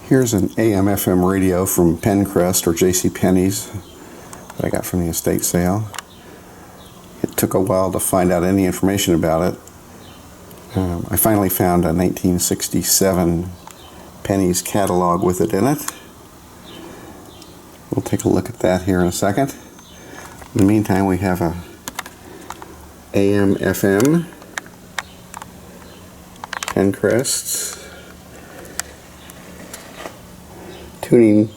Here's an AM/FM radio from Penncrest or J.C. Penney's that I got from the estate sale. It took a while to find out any information about it. I finally found a 1967 Penney's catalog with it in it. We'll take a look at that here in a second. In the meantime, we have a AM/FM Penncrest. Tuning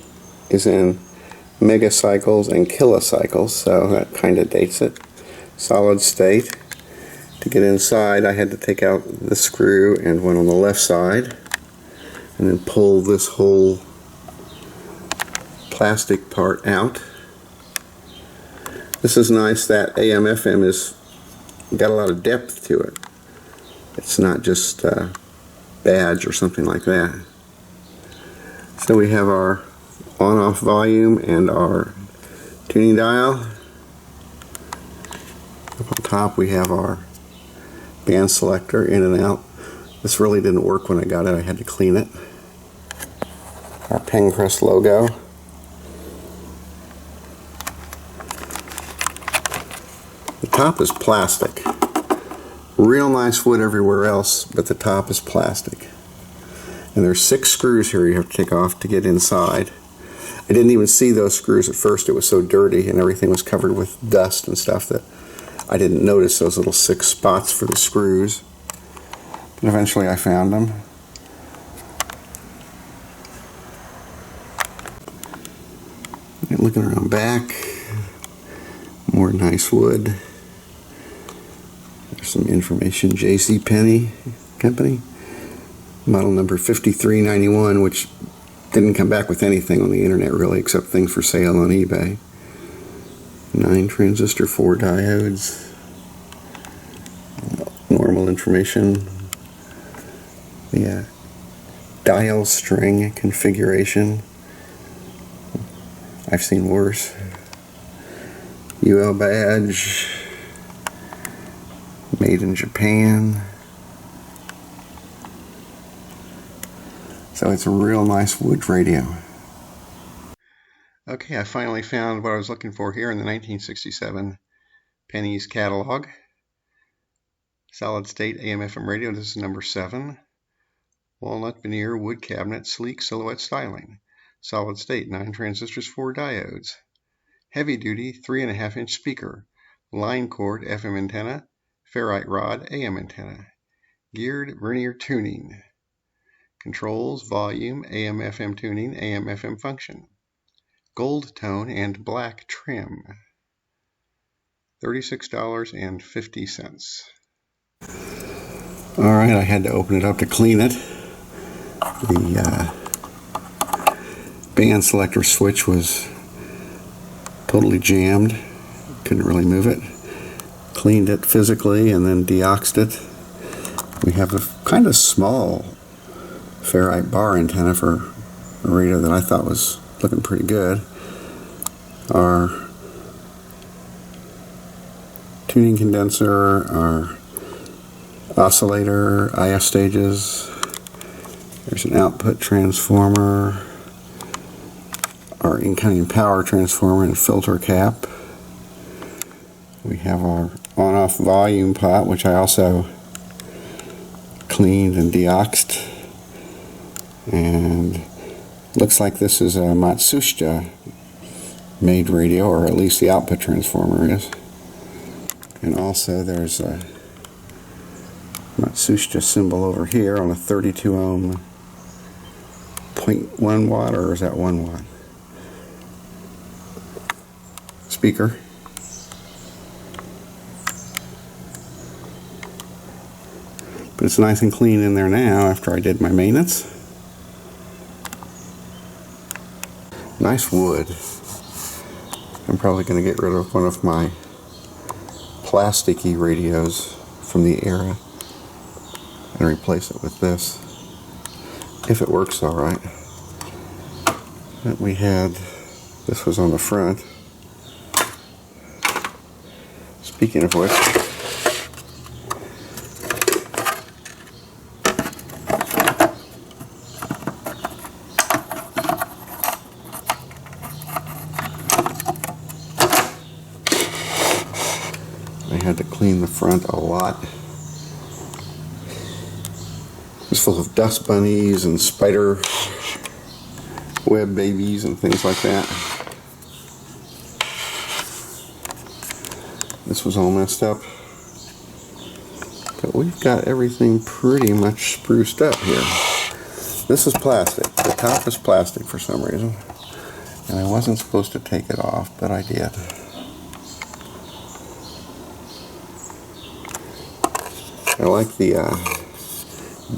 is in megacycles and kilocycles, so that kind of dates it. Solid state. To get inside, I had to take out the screw and one on the left side, and then pull this whole plastic part out. This is nice that AM/FM is got a lot of depth to it. It's not just a badge or something like that. So we have our on-off volume and our tuning dial. Up on top we have our band selector, in and out. This really didn't work when I got it. I had to clean it. Our Penncrest logo. The top is plastic. Real nice wood everywhere else, but the top is plastic. And there's 6 screws here you have to take off to get inside. I didn't even see those screws at first. It was so dirty and everything was covered with dust and stuff that I didn't notice those little 6 spots for the screws. But eventually I found them. And looking around back, more nice wood. There's some information, J.C. Penney Company. Model number 5391, which didn't come back with anything on the internet really, except things for sale on eBay. 9 transistor, 4 diodes. Normal information. The dial string configuration. I've seen worse. UL badge. Made in Japan. So it's a real nice wood radio. Okay, I finally found what I was looking for here in the 1967 Penney's catalog. Solid state AM/FM radio. This is number 7. Walnut veneer wood cabinet, sleek silhouette styling. Solid state, 9 transistors, 4 diodes. Heavy duty 3.5-inch speaker. Line cord FM antenna. Ferrite rod AM antenna. Geared vernier tuning. Controls, volume, AM/FM tuning, AM/FM function. Gold tone and black trim. $36.50. Alright, I had to open it up to clean it. The band selector switch was totally jammed. Couldn't really move it. Cleaned it physically and then deoxed it. We have a kind of small ferrite bar antenna for a radio that I thought was looking pretty good. Our tuning condenser, our oscillator, IF stages. There's an output transformer, our incoming power transformer and filter cap. We have our on-off volume pot, which I also cleaned and deoxed. And looks like this is a Matsushita made radio, or at least the output transformer is. And also there's a Matsushita symbol over here on a 32 ohm 0.1 watt, or is that 1 watt? Speaker. But it's nice and clean in there now after I did my maintenance. Nice wood. I'm probably going to get rid of one of my plasticky radios from the era and replace it with this, if it works alright. We had, this was on the front. Speaking of which, had to clean the front a lot. It was full of dust bunnies and spider web babies and things like that. This was all messed up. But we've got everything pretty much spruced up here. This is plastic. The top is plastic for some reason. And I wasn't supposed to take it off, but I did. I like the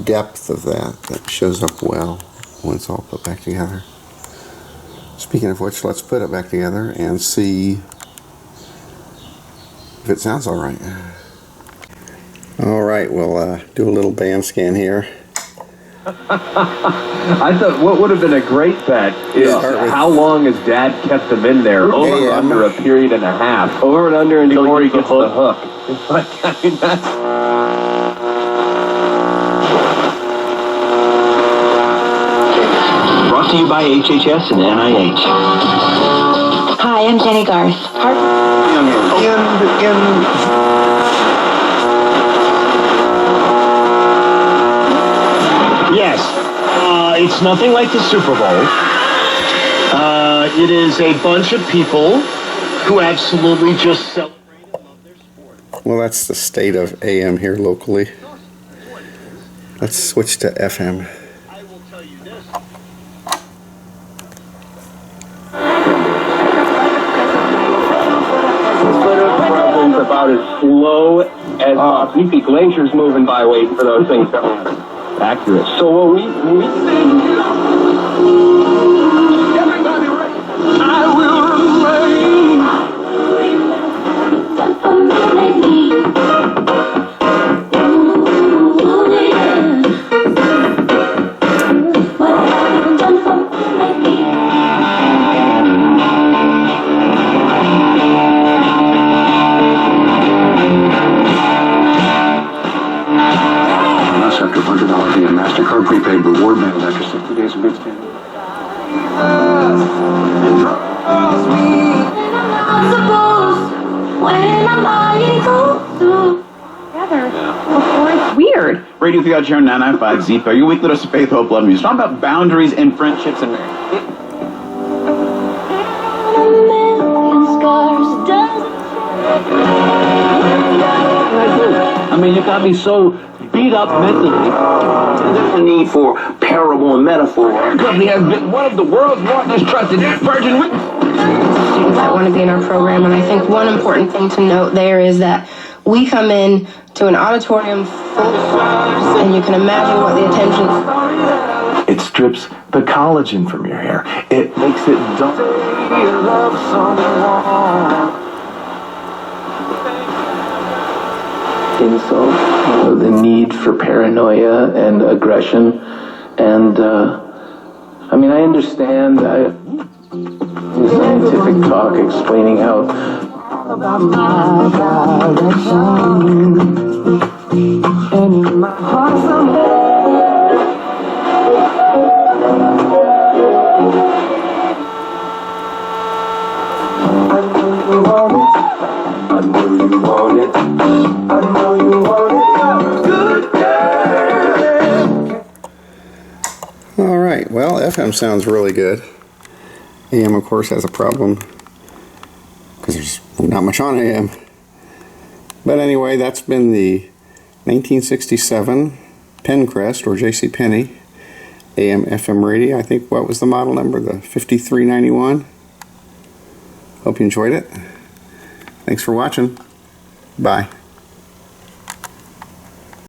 depth of that. That shows up well when it's all put back together. Speaking of which, let's put it back together and see if it sounds all right. All right, we'll do a little band scan here. I thought what would have been a great bet is how long has Dad kept them in there? Over and under a period and a half. Over and under until he gets the hook. I mean, that's... Brought to you by HHS and NIH. Hi, I'm Jenny Garth. Yes, it's nothing like the Super Bowl. It is a bunch of people who absolutely just celebrate and love their sport. Well, that's the state of AM here locally. Let's switch to FM. I will tell you this. It's about as slow as you see glaciers moving by waiting for those things to happen. Accurate. So what we everybody ready? I will remain. After $100 via MasterCard prepaid reward mailed after 60 days of good standing. Before it's weird. Radio PRG 995 Zip. Your weekly dose of faith, hope, love, music. Talking about boundaries in friendships and marriage. I mean, you got me so beat up mentally. There's a need for parable and metaphor. Our company has been one of the world's most trusted virgin witnesses. Students that want to be in our program, and I think one important thing to note there is that we come in to an auditorium full of stars, and you can imagine what the attention. It strips the collagen from your hair. It makes it dull. Insult, the need for paranoia and aggression, and I mean, I understand scientific talk explaining how about my direction and in my heart someday. I know you want it. I know you want it. I know you want it. Good girl. All right, well, FM sounds really good. AM, of course, has a problem because there's not much on AM. But anyway, that's been the 1967 Penncrest, or J.C. Penney, AM FM radio. I think, what was the model number? The 5391. Hope you enjoyed it. Thanks for watching. Bye.